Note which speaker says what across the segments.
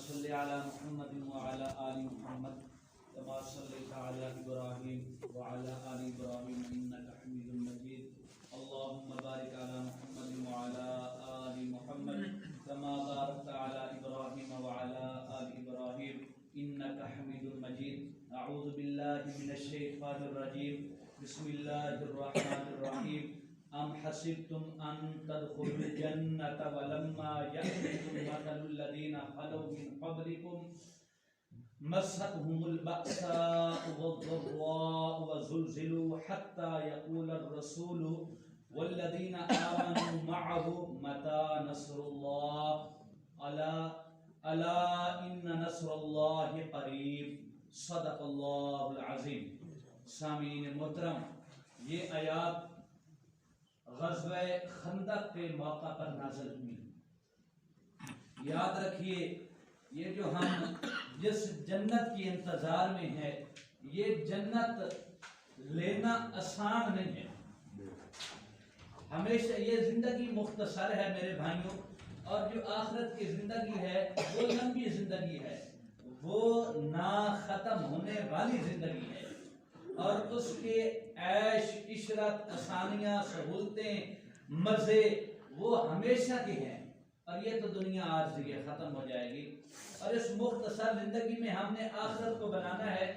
Speaker 1: सल्लि अला मुहम्मद व अला आलि मुहम्मद कमा सल्लैता अला इब्राहीम व अला आलि इब्राहीम इन्नका हमीदुम मजीद। अल्लाहुम्मा बारिक अला मुहम्मद व अला आलि मुहम्मद कमा बारकता अला इब्राहीम व अला आलि इब्राहीम इन्नका हमीदुम मजीद। अऊज़ु बिल्लाहि मिनश शैतानिर रजीम। बिस्मिल्लाहिर रहमानिर रहीम। अम हसिबतुम अन तदखुलुल जन्नता वलम्मा यअतिकुम मसलुल लज़ीना खलौ मिन क़ब्लिकुम मस्सतहुमुल बअसाउ वद्दर्राउ वज़ुलज़िलू हत्ता यक़ूलर रसूलु वल्लज़ीना आमनू मअहु मता नस्रुल्लाह अला इन्न नस्रल्लाहि क़रीब। सदक़ल्लाहुल अज़ीम। सामीन मोहतरम, ये आयात ग़ज़वे खंदक के मौका पर नाज़िल हुई। याद रखिए, ये जो हम जिस जन्नत की इंतजार में है, ये जन्नत लेना आसान नहीं है। हमेशा ये जिंदगी मुख्तसर है मेरे भाइयों, और जो आखिरत की जिंदगी है वो लंबी जिंदगी है, वो ना खत्म होने वाली जिंदगी है, और उसके ऐश इशरत आसानियां सहूलतें मजे वो हमेशा के हैं, और ये तो दुनिया आर्जी है, खत्म हो जाएगी। और इस मुख्तसर जिंदगी में हमने आखिरत को बनाना है।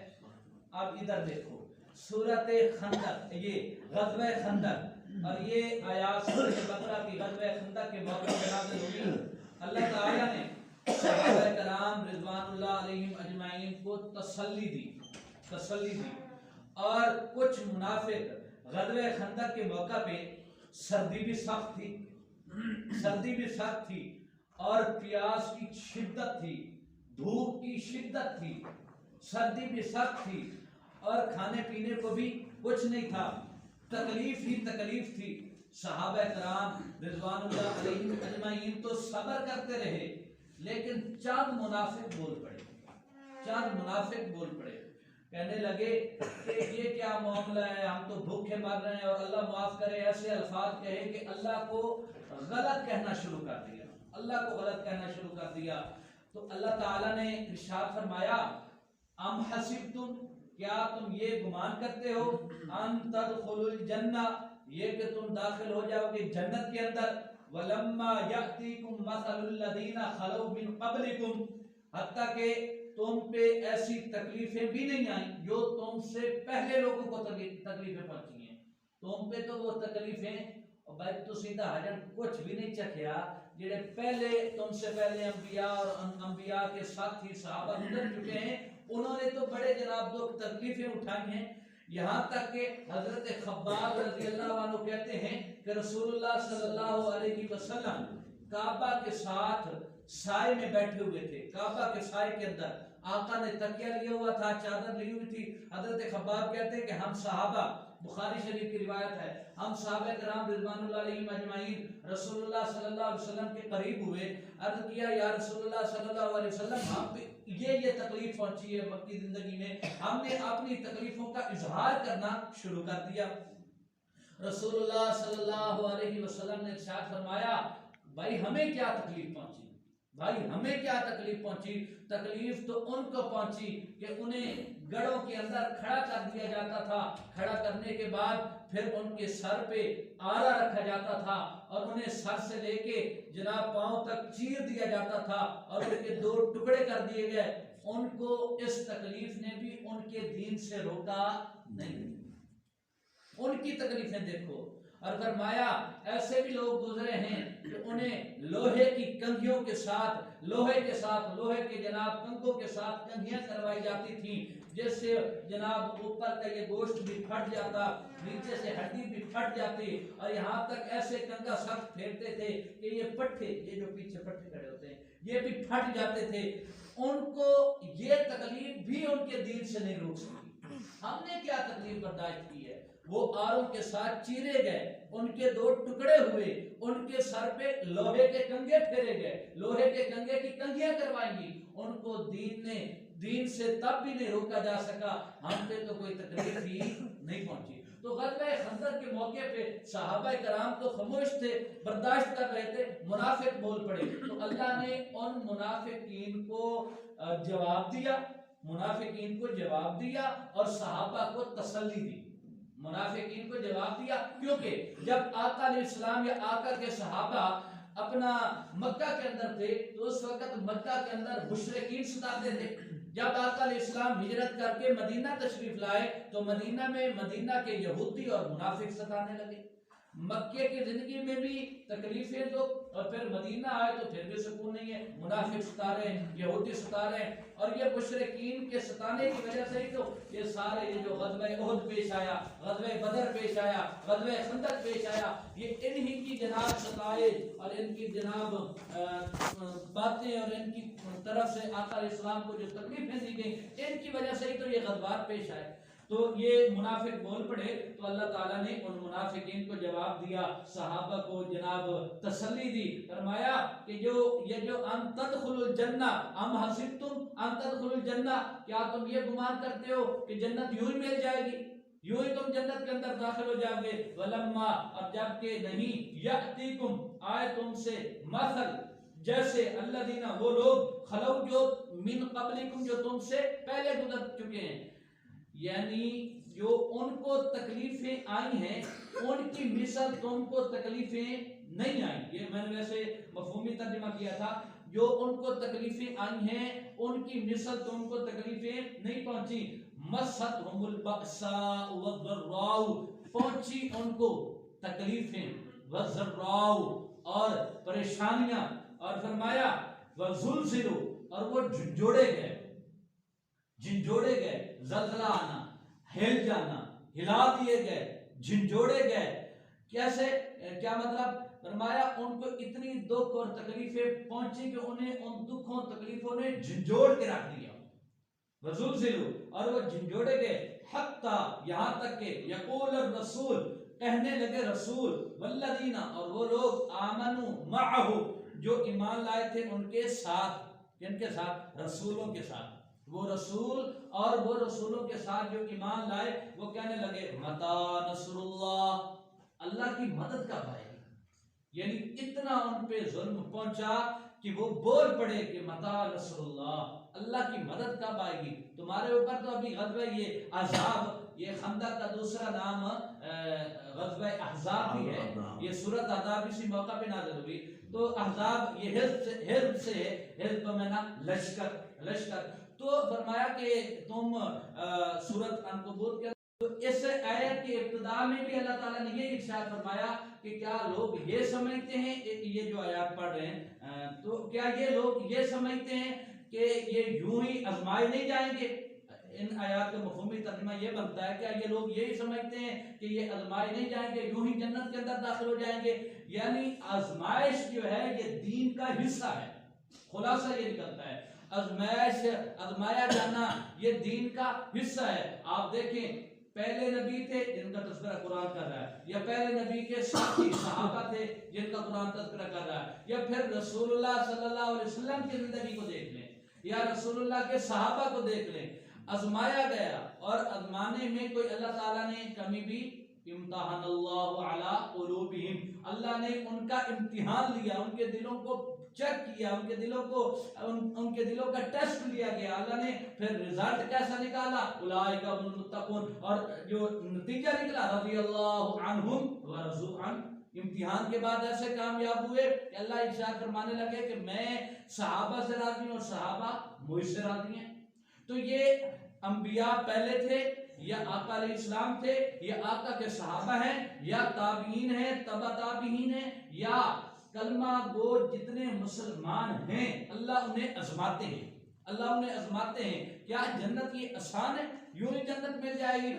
Speaker 1: आप इधर देखो, सूरत खंदक, ये ग़ज़वे खंदक, और ये आयात सूरह बकरा की ग़ज़वे खंदक के मौके पर नाज़िल हुई। अल्लाह ताला ने सहाबा कराम रिज़वानुल्लाह अलैहिम अजमाइन को तसल्ली दी, और कुछ मुनाफिक ग़ज़वे खंदक के मौका पे सर्दी भी सख्त थी और प्यास की शिद्दत थी, धूप की शिद्दत थी, सर्दी भी सख्त थी, और खाने पीने को भी कुछ नहीं था, तकलीफ ही तकलीफ थी। सहाबा कराम रिज़वानुल्लाह अलैहिम अजमाइन तो सब्र करते रहे, लेकिन चंद मुनाफिक बोल पड़े, कहने लगे कि ये क्या मामला है, हम तो भूखे मर रहे हैं, और अल्लाह माफ करे ऐसे अल्फाज कहे कि अल्लाह को गलत कहना शुरू कर दिया। तो अल्लाह ताला ने इरशाद फरमाया, अम हसिबतुम, क्या तुम ये गुमान करते हो, अन तदखुलुल जन्ना, ये कि तुम दाखिल हो जाओगे जन्नत के अंदर, वलम्मा यअतीकुम मसलुल लज़ीना खलौ मिन क़ब्लिकुम, हत्ता के तुम पे ऐसी तकलीफें भी नहीं आई जो तुमसे पहले लोगों को तकलीफें पहुंची हैं। तुम पे तो वो तकलीफें, और भाई तो सीधा हजन कुछ भी नहीं चखिया, जेड़े पहले तुमसे पहले अंबिया और अंबिया के साथी सहाबा गुजर चुके हैं, उन्होंने तो बड़े जनाब दुख तकलीफें उठाई हैं। यहाँ तक के हजरत खब्बाब रज़ियल्लाहु अन्हु कहते हैं कि रसूलुल्लाह सल्लल्लाहु अलैहि वसल्लम काबा के साथ साए में बैठे हुए थे। काबा के साए के अंदर आका ने तकिया लिया हुआ था, चादर ली हुई थी। हजरत खब्बाब कहते हैं कि हम सहाबा, बुखारी शरीफ की रिवायत है, हम सहाबा कराम रिज़वानुल्लाह अलैहिम अजमाइन रसूलुल्लाह सल्लल्लाहु अलैहि वसल्लम के करीब हुए। अर्ज़ किया, या रसूलुल्लाह सल्लल्लाहु अलैहि वसल्लम, हम पे ये तकलीफ पहुंची है मक्की जिंदगी में, हमने अपनी तकलीफों का इजहार करना शुरू कर दिया। रसूलुल्लाह सल्लल्लाहु अलैहि वसल्लम ने इरशाद फरमाया, भाई हमें क्या तकलीफ पहुंची, तकलीफ तो उनको पहुंची कि उन्हें गढ़ों के अंदर खड़ा कर दिया जाता था। खड़ा करने के बाद फिर उनके सर पे आरा रखा जाता था, और उन्हें सर से लेके जनाब पांव तक चीर दिया जाता था, और उनके दो टुकड़े कर दिए गए। उनको इस तकलीफ ने भी उनके दीन से रोका नहीं। उनकी तकलीफें देखो। और फरमाया, ऐसे भी लोग गुजरे हैं कि उन्हें लोहे की कंघियों के साथ, लोहे के जनाब कंघों के साथ कंघियां करवाई जाती थी, जिससे जनाब ऊपर का ये गोश्त भी फट जाता, नीचे से हड्डी भी फट जाती, और यहाँ तक ऐसे कंघा सख्त फेरते थे कि ये पट्टे, ये जो पीछे पट्टे खड़े होते हैं, ये भी फट जाते थे। उनको ये तकलीफ भी उनके दीन से नहीं रोक सकी। हमने क्या तकलीफ बर्दाश्त की है, वो आरों के साथ चीरे गए, उनके दो टुकड़े हुए, उनके सर पे लोहे के कंघे फेरे गए, लोहे के कंघे की कंघियां करवाएंगी। उनको दीन से तब भी नहीं रोका जा सका, हम पे तो कोई तकलीफ ही नहीं पहुंची। तो ग़ज़वा खंदक के मौके पे सहाबा कराम तो खामोश थे, बर्दाश्त कर रहे थे, मुनाफिक बोल पड़े। तो अल्लाह ने उन मुनाफिकीन को जवाब दिया, मुनाफिकीन को जवाब दिया और सहाबा को तसल्ली दी। मुनाफिकीन को जवाब दिया क्योंकि जब आका अलैहिस्सलाम या आका के सहाबा अपना मक्का के अंदर थे तो उस वक्त मक्का के अंदर मुशरिकीन सताते थे। जब आका अलैहिस्सलाम हिजरत करके मदीना तशरीफ लाए तो मदीना में मदीना के यहूदी और मुनाफिक सताने लगे। मक्के की जिंदगी में भी तकलीफें तो, और फिर मदीना आए तो फिर भी सुकून नहीं है, मुनाफिक सता रहे हैं, यहूदी सता रहे हैं। और ये मुशरिकीन के सताने की वजह से ही तो ये सारे ये जो ग़ज़वा उहद पेश आया, ग़ज़वा बदर पेश आया, ग़ज़वा खंदक पेश आया, ये इन्हीं की जनाब सताए और इनकी जनाब बातें और इनकी तरफ से आका अलैहिस्सलाम को जो तकलीफें दी गई, इनकी वजह से ही तो ये ग़ज़वात पेश आए। तो ये मुनाफिक बोल पड़े तो अल्लाह ताला ने उन मुनाफिकीन को जवाब दिया, सहाबा को जनाब तसल्ली दी, फरमाया कि ये जो अन तदखुलुल जन्ना अम हसिबतुम अन तदखुलुल जन्ना, क्या तुम ये गुमान करते हो कि जन्नत यूं ही मिल जाएगी, यूं ही तुम जन्नत के अंदर दाखिल हो जाओगे। वलम्मा, और जबकि नहीं, यअतीकुम, आए तुमसे, मसल, जैसे अल्लज़ीना, वो लोग, खलौ, जो मिन क़ब्लिकुम, जो तुमसे पहले गुजर चुके हैं, यानी जो उनको तकलीफें आई हैं उनकी मिसल तुमको तकलीफें नहीं आई। ये मैंने वैसे मफहूमी तर्जुमा किया था, जो उनको तकलीफें आई हैं उनकी मिसल तुमको तकलीफें नहीं पहुंची। मस्सतहुमुल बअसाउ वज़र्राउ, पहुंची उनको तकलीफें, वज़र्राउ, और परेशानियां, और फरमाया वज़ुलज़िलु, और वो झंझोड़े गए, झिंझोड़े गए, जलजला आना, हिल जाना, हिला दिए गए, झिंझोड़े गए। कैसे, क्या मतलब? फरमाया उनको इतनी दुख और तकलीफें पहुंची कि उन्हें उन दुखों तकलीफों ने झिंझोड़ के रख दिया। वज़ुलज़िलु, और वो झिंझोड़े गए, हत्ता, यहाँ तक के यक़ूल रसूल, कहने लगे रसूल, वल्लज़ीना, और वो लोग, आमनु मअहु, जो ईमान लाए थे उनके साथ, जिनके साथ, रसूलों के साथ, वो रसूल और वो रसूलों के साथ जो ईमान लाए, वो कहने लगे मता नसरुल्लाह, अल्लाह की मदद कब आएगी। यानी इतना उन पे जुल्म पहुंचा कि वो बोल पड़े कि मता नसरुल्लाह, अल्लाह की मदद कब आएगी तुम्हारे ऊपर। तो अभी ग़ज़वा ये अहज़ाब, ये खंदक का दूसरा नाम ग़ज़वा अहज़ाब भी है, ये सूरत अहज़ाब इसी मौका पे नाज़िल हुई। तो अहज़ाब ये हिज़्ब से, हिज़्ब का माना लश्कर, लश्कर। तो फरमाया कि तुम सूरत अनकबूत के, तो इस आयत के इब्तिदा में भी अल्लाह ताला ने ये इरशाद फरमाया कि क्या लोग ये समझते हैं, ये जो आयत पढ़ रहे हैं, तो क्या ये लोग ये समझते हैं कि ये यूं ही आजमाए नहीं जाएंगे। इन आयत का मफहूमी तर्जुमा ये बनता है, क्या ये लोग यही समझते हैं कि ये आजमाए नहीं जाएंगे, यूं ही जन्नत के अंदर दाखिल हो जाएंगे। यानी आजमाइश जो है ये दीन का हिस्सा है, खुलासा ये निकलता है, आजमाइश, आजमाया जाना ये दीन का हिस्सा है। आप देखें, पहले नबी थे जिनका तज़किरा कुरान कर रहा है, या पहले नबी के साथी सहाबा थे जिनका कुरान तज़किरा कर रहा है, या फिर रसूलुल्लाह सल्लल्लाहु अलैहि वसल्लम की जिंदगी को देख लें, या रसूलुल्लाह के सहाबा को देख लें, आजमाया गया। और आजमाने में कोई अल्लाह ताला ने कमी भी, इम्तहानल्लाहु अला क़ुलूबिहिम, अल्लाह ने उनका इम्तिहान लिया, उनके दिलों को चेक किया, उनके दिलों को, उनके दिलों का टेस्ट लिया गया। अल्लाह ने फिर रिजल्ट कैसा निकाला, उलाइका हुमुल मुत्तक़ून, और जो नतीजा निकला, रज़ियल्लाहु अन्हुम व रज़ू अन, इम्तिहान के बाद ऐसे कामयाब हुए कि अल्लाह इरशाद फरमाने लगे कि मैं सहाबा से राज़ी हूं और सहाबा मुझसे राज़ी हैं। तो ये अंबिया पहले थे, या आका अलैहिस्सलाम थे, या आका के सहाबा हैं, या ताबीन है, तबा ताबीन है, या कलमा गो जितने मुसलमान हैं, अल्लाह उन्हें आजमाते हैं, अल्लाह उन्हें आजमाते हैं। क्या जन्नत ये आसान है, यूं ही जन्नत मिल जाएगी?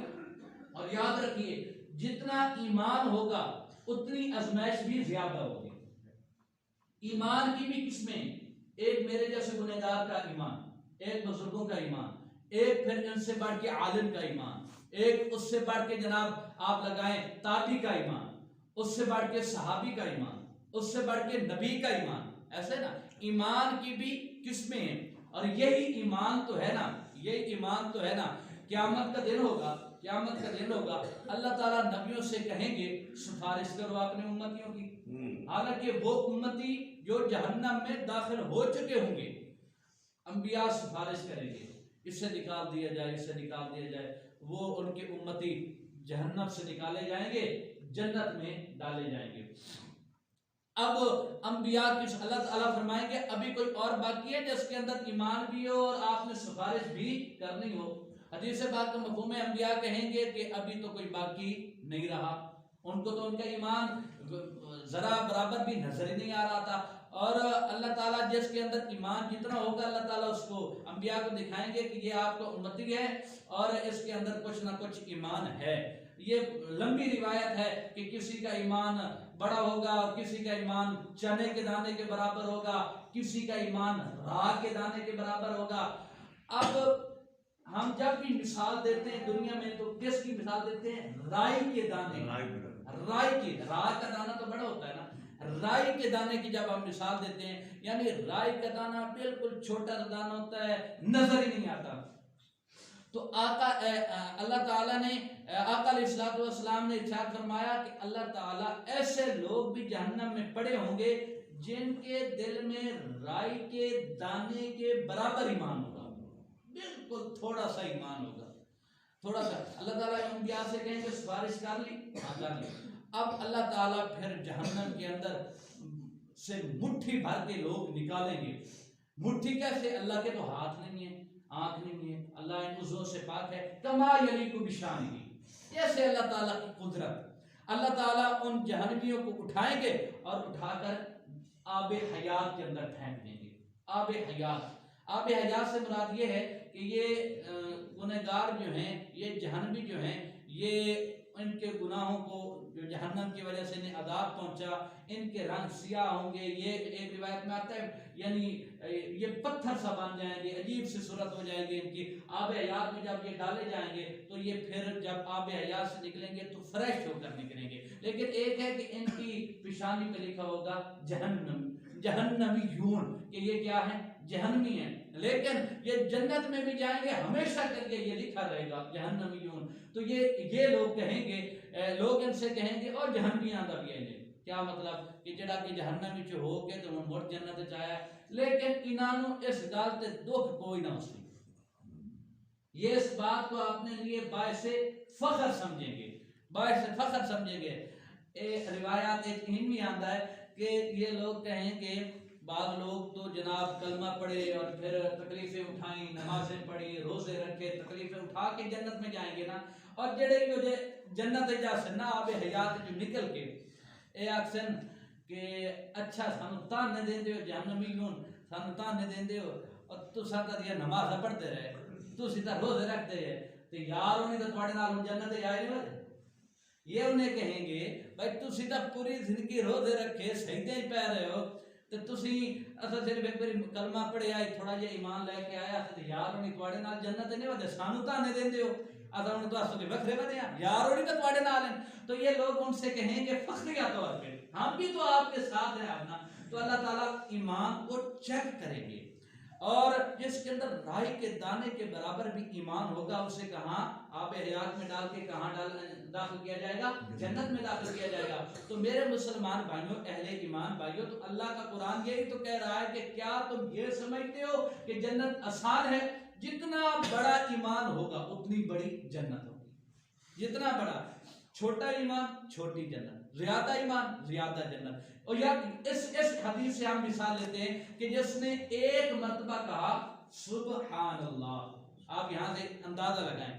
Speaker 1: और याद रखिए, जितना ईमान होगा उतनी आजमाइश भी ज्यादा होगी। ईमान की भी किस्में, एक मेरे जैसे गुनहगार का ईमान, एक बुजुर्गों का ईमान, एक फिर इनसे बढ़ के आलिम का ईमान, एक उससे बढ़ के जनाब आप लगाएं ताबी का ईमान, उससे बढ़ के सहाबी का ईमान, उससे बढ़ के नबी का ईमान। ऐसे ना ईमान की भी किस्में हैं। और यही ईमान तो है ना, यही ईमान तो है ना, क़यामत का दिन होगा, क़यामत का दिन होगा, अल्लाह ताला नबियों से कहेंगे सिफारिश करो अपने उम्मतियों की। हालांकि वो उम्मती जो जहन्नम में दाखिल हो चुके होंगे, अंबिया सिफारिश करेंगे, इससे निकाल दिया जाए, इससे निकाल दिया जाए, वो उनके उम्मती जहन्नम से निकाले जाएंगे, जन्नत में डाले जाएंगे। अब अंबिया की अल्लाह ताला फरमाएंगे अभी कोई और बाकी है जिसके अंदर ईमान भी हो और आपने सिफारिश भी करनी हो। हदीस पाक का मफ़हूम है, अंबिया कहेंगे कि अभी तो कोई बाकी नहीं रहा, उनको तो उनका ईमान जरा बराबर भी नजर ही नहीं आ रहा था। और अल्लाह ताला जिसके अंदर ईमान जितना होगा अल्लाह ताला उसको अंबिया को दिखाएंगे कि ये आपका उम्मती है और इसके अंदर कुछ ना कुछ ईमान है। ये लंबी रिवायत है कि किसी का ईमान बड़ा होगा और किसी का ईमान चने के दाने के बराबर होगा, किसी का ईमान राह के दाने के बराबर होगा। अब हम जब भी मिसाल देते हैं दुनिया में तो किसकी मिसाल देते हैं? राई के दाने, राई की, राह का दाना तो बड़ा होता है ना, राई के दाने की जब हम मिसाल देते हैं, यानी राई का दाना बिल्कुल छोटा दाना होता है, नजर ही नहीं आता। तो अल्लाह ताला ने आका अलैहिस्सलाम ने इरशाद फरमाया कि अल्लाह ताला ऐसे लोग भी जहन्नम में पड़े होंगे जिनके दिल में राई के दाने के बराबर ईमान होगा, बिल्कुल थोड़ा सा ईमान होगा, थोड़ा सा। अल्लाह ताला अंबिया से कहेंगे सिफारिश कर ली, कर ली। अब अल्लाह ताला फिर जहन्नम के अंदर से मुट्ठी भर के लोग निकालेंगे। मुट्ठी कैसे? अल्लाह के तो हाथ नहीं है, आंख नहीं है, अल्लाह इन उज़्वों से पाक है। कमा यलीकु बिशानिही, जैसे अल्लाह ताला की कुदरत। अल्लाह ताला उन जहन्नमियों को उठाएंगे और उठाकर आबे हयात के अंदर फेंक देंगे। आबे हयात, आबे हयात से मुराद ये है कि ये गुनहगार जो हैं, ये जहन्नमी जो हैं, ये इनके गुनाहों को जो जहन्नम की वजह से इन्हें अदाब पहुंचा, इनके रंग सियाह होंगे। ये एक रिवायत में आता है यानी ये पत्थर सा बन जाएंगे, अजीब सी सूरत हो जाएगी इनकी। आब हयात में जब ये डाले जाएंगे तो ये फिर जब आब हयात से निकलेंगे तो फ्रेश होकर निकलेंगे। लेकिन एक है कि इनकी पेशानी पे लिखा होगा जहन्नम, जहन्नमीयून, कि ये क्या है? जहन्नमी है। लेकिन ये जन्नत में भी जाएंगे, हमेशा करके ये लिखा रहेगा जहन्नमीयून। तो ये लोग कहेंगे, लोग इनसे कहेंगे और जहन्नमियां दा भी है। क्या मतलब कि जड़ा कि जहन्नम विच हो के तो मुड़ जन्नत च आया, लेकिन इन्हां इस गल ते दुख कोई ना सी। ये इस बात को अपने लिए बायसे फख्र समझेंगे, बायसे फख्र समझेंगे। रिवायात एक इन भी आता है कि ये लोग कहेंगे, बाद लोग तो जनाब कलमा पढ़े और फिर तकलीफें उठाई, नमाजें पढ़ी, रोजे रखे, तकलीफें उठा के जन्नत में जाएंगे ना। और जेड़े जो जन्नत जा सन्ना आबे हयात जो निकल के ए आखसन के अच्छा सानू ताने देंदे हो जहन्नमीयून, सानू ताने देंदे हो और तुसा ता दिया नमाज पढ़ते रहे, तुसी ता रोजे रखते है, ते यार उन्हें तो तुम्हारे नाल जन्नत आए नहीं होते। ये उन्हें कहेंगे भाई तुसी ता पूरी जिंदगी रोजे रखे, सजदे ही पै रहे हो, ते तुसी असा सिर्फ एक बार कलमा पढ़े आए, थोड़ा जिहा ईमान लेके आया ते यार उन्हें तुम्हारे नाल जन्नत नहीं होते, सानू ताने देंदे हो, असा उन्हें तो असले वखरे बने यार उन्हें तो तुम्हारे नाल हैं। तो ये लोग उनसे कहेंगे फख्रिया तौर पे, हम भी तो आपके साथ हैं अपना। तो अल्लाह ताला ईमान को चेक करेंगे और जिसके अंदर राई के दाने के बराबर भी ईमान होगा उसे कहाँ आबे हयात में डाल के कहाँ दाखिल किया जाएगा? जन्नत में दाखिल किया जाएगा। तो मेरे मुसलमान भाइयों, अहले ईमान भाइयों, तो अल्लाह का कुरान यही तो कह रहा है कि क्या तुम ये समझते हो कि जन्नत आसान है? जितना बड़ा ईमान होगा उतनी बड़ी जन्नत होगी। जितना बड़ा, छोटा ईमान छोटी जन्नत, ज्यादा ईमान ज्यादा जन्नत। और यार इस हदीस से हम मिसाल लेते हैं कि जिसने एक मर्तबा कहा सुबहान अल्लाह, आप यहाँ से अंदाजा लगाएं,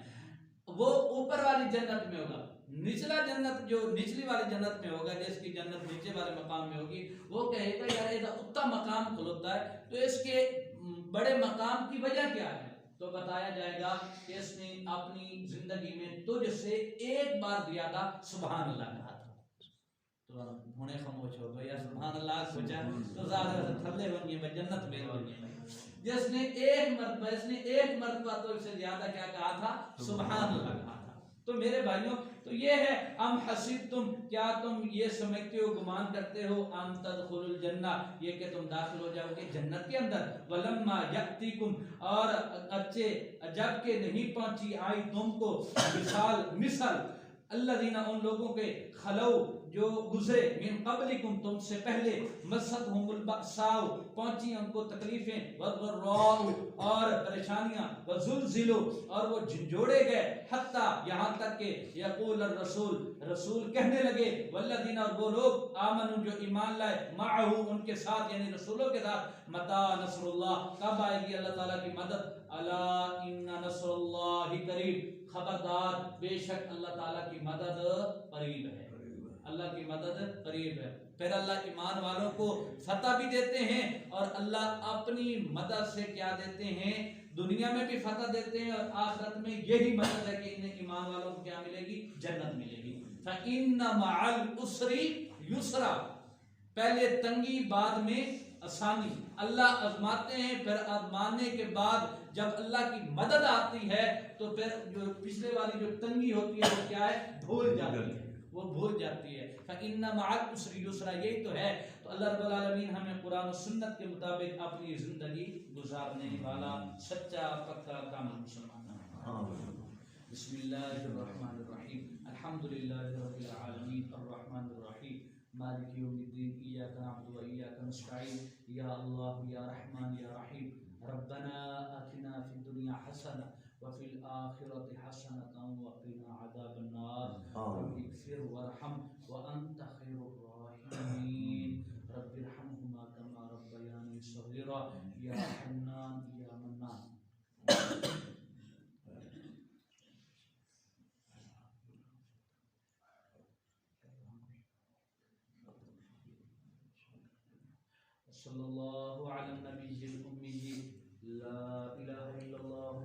Speaker 1: वो ऊपर वाली जन्नत में होगा। निचला जन्नत जो निचली वाली जन्नत में होगा, जिसकी जन्नत नीचे वाले मकाम में होगी, वो कहेगा यार ये उत्तम मकाम खुलता है, तो इसके बड़े मकाम की वजह क्या है? तो बताया जाएगा कि इसने अपनी जिंदगी में तुझसे एक बार ज्यादा सुभान अल्लाह कहा था। तो हुने खामोश हो गए, यार सुभान अल्लाह सोचा तो ज़्यादा थल्ले बन गए, जन्नत में बन गए। जिसने एक मर्तबा तो इससे ज्यादा क्या कहा था? सुभान अल्लाह कहा था। तो मेरे भाइयों, तो ये है अम हसीबतुम, क्या तुम ये समझते हो, गुमान करते हो, अन तदखुलुल जन्ना, ये कि तुम दाखिल हो जाओगे जन्नत के अंदर, वलम्मा यअतीकुम, और अच्छे जब के नहीं पहुंची आई तुमको मिसाल अल्लज़ीना, उन लोगों के, खलौ जो गुजरे, मिन क़ब्लिकुम, तुमसे पहले, मस्सतहुमुल बअसाउ, पहुंची उनको तकलीफें, वद्दर्राउ, और परेशानियां, वज़ुलज़िलु, और वो झंझोड़े गए, हत्ता, यहाँ तक के यक़ूल रसूल, रसूल कहने लगे, वल्लज़ीना, और वो लोग, आमनु, जो ईमान लाए, माअहू, उनके साथ, यानी रसूलों के साथ, मता नसरुल्लाह, कब आएगी अल्लाह ताला की मदद, अला इन्ना नसरुल्लाहि करीब, खबरदार बेशक अल्लाह ताला की मदद करीब है, अल्लाह की मदद करीब है। फिर अल्लाह ईमान वालों को फतह भी देते हैं, और अल्लाह अपनी मदद से क्या देते हैं, दुनिया में भी फतह देते हैं, और आखिरत में यही मदद है कि इन्हें ईमान वालों को क्या मिलेगी, जन्नत मिलेगी। फ़इन्न मअल उसरी युसरा, पहले तंगी बाद में आसानी, अल्लाह आजमाते हैं, फिर आजमाने के बाद जब अल्लाह की मदद आती है तो फिर जो पिछले वाली जो तंगी होती है वो क्या है, भूल जाती है, वो भूल जाती है। फ़इन्न मअल उसरी युसरा, यही तो है। तो अल्लाह रब्बुल आलमीन हमें कुरान और सुन्नत के मुताबिक अपनी जिंदगी गुजारने वाला सच्चा पक्का कामिल मुसलमान बनाए। बिस्मिल्लाहिर्रहमानिर्रहीम, अल्हम्दुलिल्लाहि रब्बिल आलमीन, अर्रहमानिर रहीम, मालिकि यौमिद्दीन, इय्याका नअबुदु व इय्याका नस्तईन, या अल्लाह या रहमान या रहीम, रब्बना आतिना फिद दुनिया हसना व फिल आखिरति हसनतन व क़िना अज़ाबन्नार, रब्बिग़फिर वरहम व अंत खैरुर राहिमीन, रब्बिरहमहुमा कमा रब्बयानी सग़ीरा, या हन्नान या मन्नान। सल्लल्लाहु अला नबिय्यिल उम्मी, ला इलाहा इल्लल्लाह